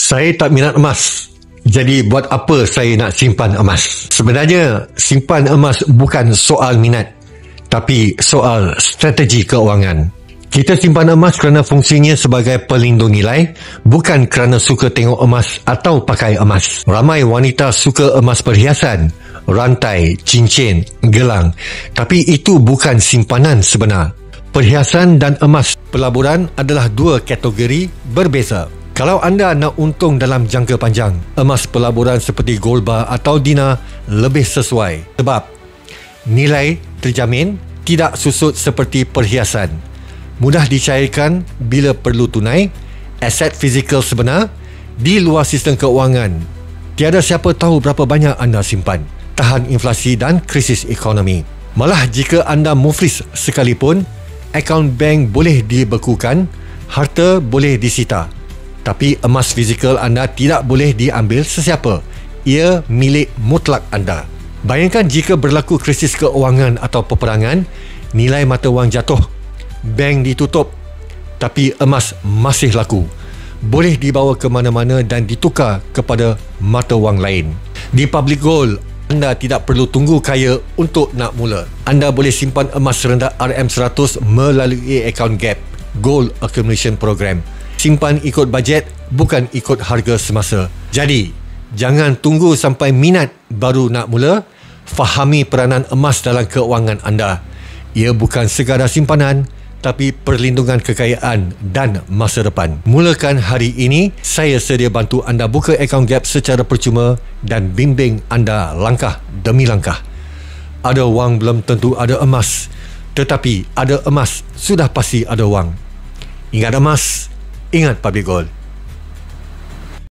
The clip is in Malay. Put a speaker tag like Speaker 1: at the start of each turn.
Speaker 1: Saya tak minat emas. Jadi buat apa saya nak simpan emas? Sebenarnya simpan emas bukan soal minat, tapi soal strategi keuangan. Kita simpan emas kerana fungsinya sebagai pelindung nilai, bukan kerana suka tengok emas atau pakai emas. Ramai wanita suka emas perhiasan, rantai, cincin, gelang. Tapi itu bukan simpanan sebenar. Perhiasan dan emas pelaburan adalah dua kategori berbeza. Kalau anda nak untung dalam jangka panjang, emas pelaburan seperti gold bar atau dinar lebih sesuai. Sebab nilai terjamin, tidak susut seperti perhiasan. Mudah dicairkan bila perlu tunai, aset fizikal sebenar, di luar sistem keuangan. Tiada siapa tahu berapa banyak anda simpan. Tahan inflasi dan krisis ekonomi. Malah jika anda muflis sekalipun, akaun bank boleh dibekukan, harta boleh disita. Tapi emas fizikal anda tidak boleh diambil sesiapa. Ia milik mutlak anda. Bayangkan jika berlaku krisis keuangan atau peperangan, nilai mata wang jatuh, bank ditutup, tapi emas masih laku. Boleh dibawa ke mana-mana dan ditukar kepada mata wang lain. Di Public Gold, anda tidak perlu tunggu kaya untuk nak mula. Anda boleh simpan emas rendah RM100 melalui akaun GAP, Gold Accumulation Program. Simpan ikut bajet, bukan ikut harga semasa. Jadi, jangan tunggu sampai minat baru nak mula. Fahami peranan emas dalam keuangan anda. Ia bukan sekadar simpanan, tapi perlindungan kekayaan dan masa depan. Mulakan hari ini, saya sedia bantu anda buka akaun GAP secara percuma dan bimbing anda langkah demi langkah. Ada wang belum tentu ada emas, tetapi ada emas sudah pasti ada wang. Ingat emas, ingat Public Gold.